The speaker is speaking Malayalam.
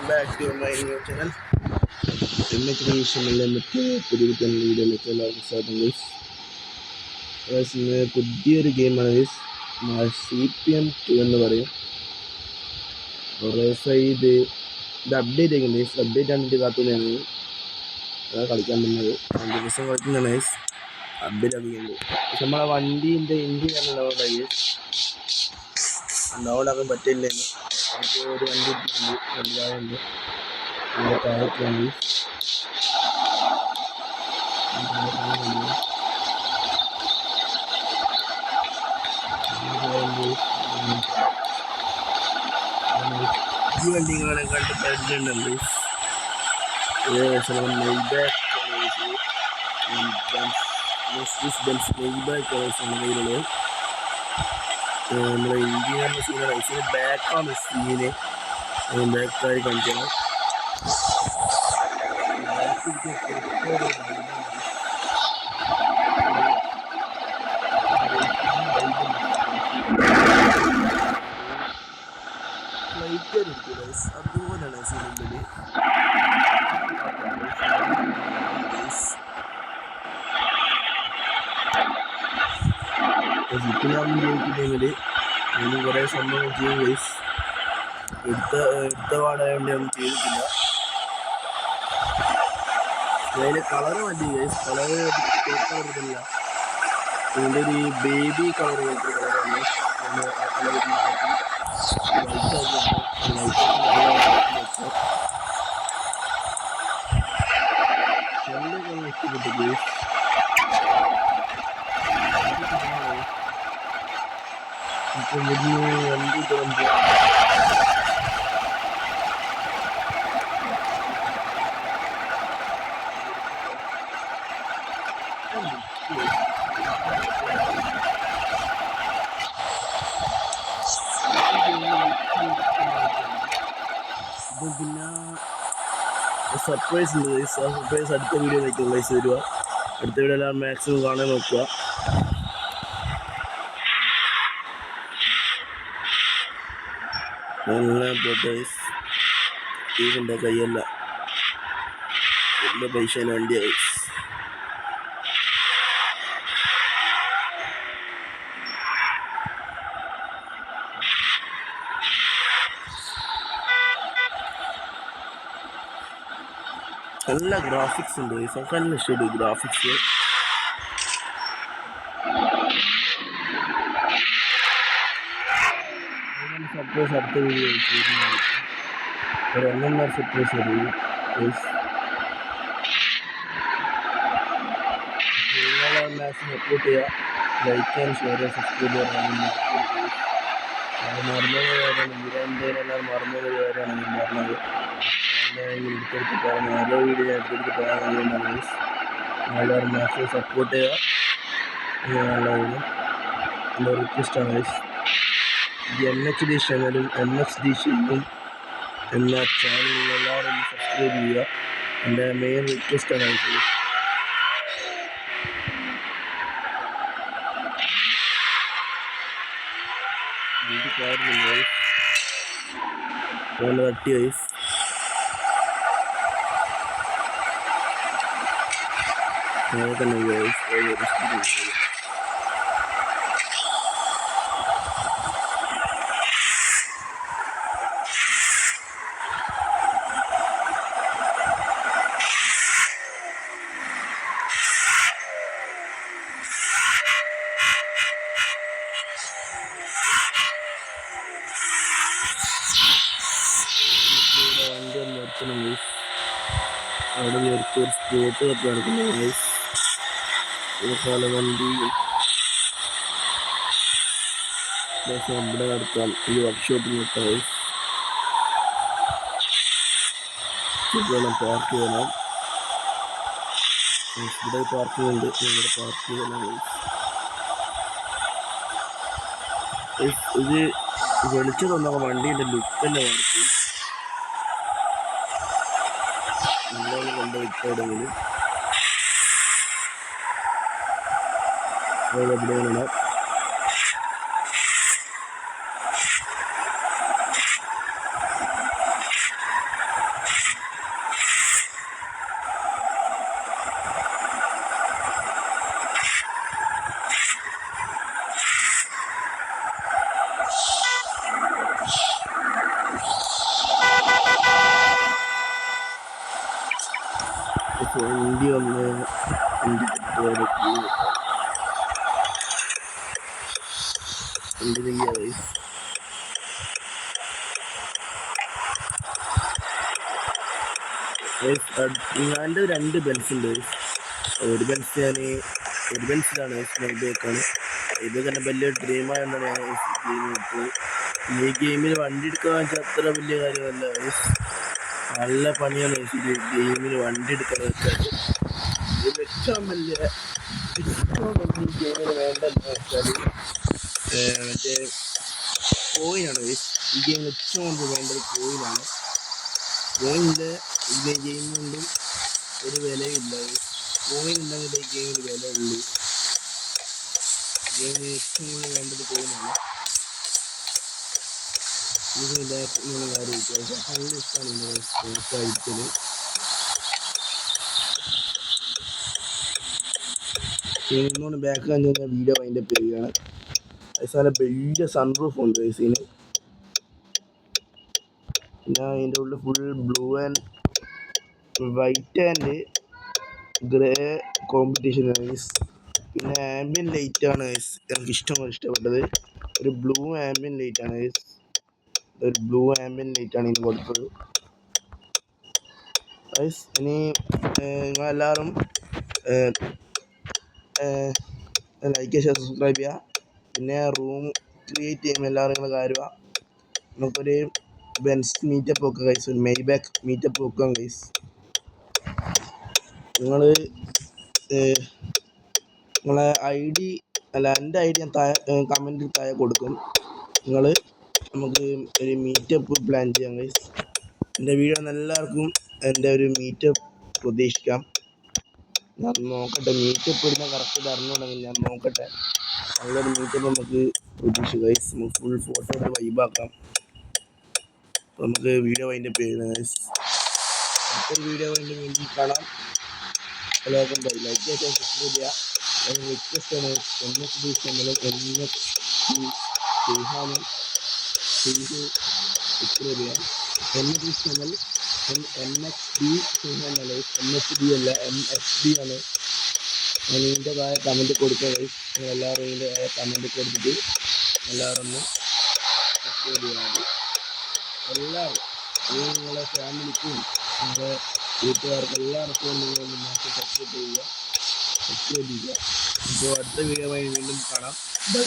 back to my new channel. മറ്റേ പുതിയ വീഡിയോയിലേക്ക് എല്ലാവർക്കും സ്വാഗതം ഗൈസ്. പുതിയൊരു ഗെയിമാണ് ഗൈസ്, CPM2 എന്ന് പറയും. കുറേ ഇത് അപ്ഡേറ്റ് ആയിട്ടുണ്ട് ഗൈസ്. അപ്ഡേറ്റ് ആയിട്ട് കാത്തുന്നതാണ് അതാണ് കളിക്കാൻ പറ്റുന്നത്. 5 ദിവസം കളിക്കുന്നതാണ് ഗൈസ്, അപ്ഡേറ്റ് ആക്കിയിട്ടുണ്ട്. പക്ഷെ നമ്മളെ വണ്ടീൻ്റെ എൻജിൻ ഡൗൺ ആക്കാൻ പറ്റില്ലായിരുന്നു. നമുക്ക് ഒരു വണ്ടി ഇട്ടിട്ടുണ്ട്, വണ്ടിയുണ്ട് അതിൻ്റെ താഴത്താണ് ഈ വണ്ടികളെ കണ്ട് പരിചയമുണ്ട്. കയ്യിലുള്ളത് നമ്മുടെ ഇന്ത്യൻ സീനാണ്. ബാക്കാണ് സീന്, ബാക്കായി കാണിക്കണം. അതുപോലെയാണ് സീനിൽ ജിപ്പിനാകും ജയിക്കുന്നെങ്കിൽ അതിന് കുറേ സംഭവം ചെയ്യും ഗൈസ്. എടുത്ത പാടായതുകൊണ്ട് ഒന്നും ചെയ്തിട്ടില്ല. അതിൻ്റെ കളറ് മതി ഗൈസ്, കളറ് കളറില്ല. ഇതിൻ്റെ ഒരു ബേബി കളർ പോലത്തെ കളറാണ്. ആ കളർ ഇഷ്ടപ്പെട്ടു ഗൈസ്. ഇപ്പം വലിയ വണ്ടി തുടങ്ങി പിന്നെ സർപ്രൈസ് ഉണ്ട് ഗൈസ്. ആ സർപ്രൈസ് അടുത്ത വീഡിയോ ആയിരിക്കും ഗൈസ് വരിക. അടുത്ത വീഡിയോ എല്ലാം മാക്സിമം കാണാൻ നോക്കുക. നല്ല ഗൈസ്, ഇതിൻ്റെ കൈയല്ല വലിയ പൈസ വണ്ടിയാണ് ഗൈസ്. നല്ല ഗ്രാഫിക്സ് ഉണ്ട് ഗൈസ്, നമുക്ക് നല്ല ഇഷ്ടപ്പെട്ടു ഗ്രാഫിക്സ്. സർപ്രൈസ് അടുത്ത വീഡിയോ ഒരു 1.5 സർപ്രൈസ് വരും ഗൈസ്. നിങ്ങളെ മാക്സിമം സപ്പോർട്ട് ചെയ്യുക, ലൈക്ക് ആൻഡ് ഷെയർ ചെയ്യുക, സബ്സ്ക്രൈബ് ചെയ്യാൻ മറന്നു പോയാലാണ് എല്ലാവരും മറന്നു പോയാലാണ് ഞാൻ പറഞ്ഞത്. എടുത്തെടുത്ത് പറഞ്ഞു ഓരോ വീഡിയോ എടുത്തെടുത്ത് പറയാൻ കഴിയുന്നതാണ് ഗൈസ്. എല്ലാവരും മാക്സിമം സപ്പോർട്ട് ചെയ്യുക. എല്ലാവരും എൻ്റെ റിക്വസ്റ്റാണ് ഗൈസ്. MHD ചാനലും MHD ഷീക്കും എന്ന ചാനലിൽ എല്ലാവരും സബ്സ്ക്രൈബ് ചെയ്യുക. എൻ്റെ മെയിൻ റിക്വസ്റ്റാണ് ഗൈസ്. ഇത് കാര്യമില്ല ഗൈസ്, നല്ല തട്ടി ഗൈസ്. തന്നെ ഗൈസ് വണ്ടി ഒന്ന് നിർത്തണം ഗൈസ്. അവിടെ നിർത്തി ഒരു സ്പോട്ട് തപ്പി നടക്കുന്നു ഗൈസ്. കാല വണ്ടി ഇവിടെ നടത്താം. ഈ വർക്ക്ഷോപ്പിൽ നിർത്താം ഗൈസ്. വേണം പാർക്ക് ചെയ്യണം. ഇവിടെ പാർക്കിംഗ് ഉണ്ട്, ഇവിടെ പാർക്ക് ചെയ്യണം ഗൈസ്. ഇത് വെളിച്ചം തന്നൊക്കെ വണ്ടീൻ്റെ ലുക്ക് തന്നെ മാറ്റി നിങ്ങളൊന്ന് കൊണ്ട് വിട്ടോടെങ്കിലും എവിടെയാണ് വണ്ടി ഒന്ന് വണ്ടി ഞാൻ്റെ 2 ബെൻസ് ഉണ്ട്. ഒരു ബെൻസിലാണ് സ്നൈബേക്കാണ്. ഇത് തന്നെ വലിയ ഡ്രീമായതുകൊണ്ടാണ് ഞാൻ ഗെയിം എടുത്തത്. ഈ ഗെയിമിൽ വണ്ടി എടുക്കുക വെച്ചാൽ അത്ര വലിയ കാര്യമല്ല. നല്ല പണിയാണ് ഗെയിമിൽ വണ്ടി എടുക്കാൻ വെച്ചാൽ. ഇത് ഏറ്റവും വലിയ ഗെയിമിന് വേണ്ടതെന്ന് വെച്ചാൽ മറ്റേ കോയിനാണ്. ഈ ഗെയിമിൽ ഏറ്റവും കൂടുതൽ വേണ്ടത് കോയിനാണ്. കോയിനിൻ്റെ ഈ ഗെയിം കൊണ്ടും ഒരു വിലയില്ല. കോയിൻ ഉണ്ടെങ്കിൽ ഈ ഗെയിമിന് വില ഉള്ളൂ. ഗെയിമിന് ഏറ്റവും കൂടുതൽ വേണ്ടത് കോയിനാണ്. ഇതിൻ്റെ ഇങ്ങനെ കാര്യം നല്ല ഇഷ്ടമാണ് സ്പോർട്സായിരിക്കൽ. ഇന്നുകൊണ്ട് ബാക്ക് കഴിഞ്ഞാൽ വീഡിയോ അതിൻ്റെ പേരാണ്. അതുപോലെ വലിയ സൺറൂഫ് ഉണ്ട് ഇതിന്. പിന്നെ അതിൻ്റെ ഉള്ളിൽ full blue and white and grey competition ആണ്. പിന്നെ ആംബിയൻ ലൈറ്റാണ് എനിക്ക് ഇഷ്ടപ്പെട്ടത്. ഒരു ബ്ലൂ ആംബിയൻ ലൈറ്റാണ്. ഒരു ബ്ലൂ ആംബിയൻ ലൈറ്റാണ് ഇതിന് കൊടുത്തത്. ഇനി നിങ്ങളെല്ലാവരും ലൈക്ക് ഷെയർ സബ്സ്ക്രൈബ് ചെയ്യുക. പിന്നെ റൂം ക്രിയേറ്റ് ചെയ്യുമ്പോൾ എല്ലാവരും നിങ്ങൾ കാര്യമാണ്. നമുക്കൊരു ബെൻസ് മീറ്റപ്പ് വെക്കുക ഗൈസ്. ഒരു മെയ്ബാക്ക് മീറ്റപ്പ് വെക്കാം ഗൈസ്. നിങ്ങളെ ID അല്ല, എൻ്റെ ID ഞാൻ കമൻറ്റിൽ താഴെ കൊടുക്കും. നമുക്ക് ഒരു മീറ്റപ്പ് പ്ലാൻ ചെയ്യാം ഗൈസ്. എൻ്റെ വീഡിയോ എല്ലാവർക്കും എൻ്റെ ഒരു മീറ്റപ്പ് പ്രതീക്ഷിക്കാം. ഞാൻ നോക്കട്ടെ, മീറ്റപ്പ് ഇടുന്ന കറക്റ്റ് അറിഞ്ഞുകൊണ്ടെങ്കിൽ ഞാൻ നോക്കട്ടെ. നല്ലൊരു മീറ്റപ്പ് നമുക്ക് പ്രതീക്ഷിക്കാം ഗൈസ്. നമുക്ക് ഫുൾ ഫോട്ടോ എടുത്ത് വൈബാക്കാം. നമുക്ക് വീഡിയോ അതിൻ്റെ പേര് ഗൈസ്. അടുത്തൊരു വീഡിയോ അതിൻ്റെ വീണ്ടും കാണാം. എല്ലാവർക്കും ബൈ. ലൈക്ക് ചെയ്യാൻ സബ്സ്ക്രൈബ് ചെയ്യുക. വ്യത്യസ്തമാണ് MXD ചാനൽ സബ്സ്ക്രൈബ് ചെയ്യാം. MXD ചാനൽ MXD അല്ല MXD ആണ്. ഞാൻ ഇതിൻ്റെ താഴെ കമൻറ്റ് കൊടുക്കുക ഗൈസ്. നിങ്ങളെല്ലാവരും ഇതിൻ്റെ താഴെ കമൻറ്റ് കൊടുത്തിട്ട് എല്ലാവരും ഒന്ന് സബ്സ്ക്രൈബ് ചെയ്യാം. എല്ലാവരും നിങ്ങളുടെ ഫാമിലിക്കും നിങ്ങളുടെ വീട്ടുകാർക്കും എല്ലാവർക്കും നിങ്ങൾ മാത്രം സബ്സ്ക്രൈബ് ചെയ്യുക. അപ്പോൾ അടുത്ത വീഡിയോ വീണ്ടും കാണാം. ബൈ.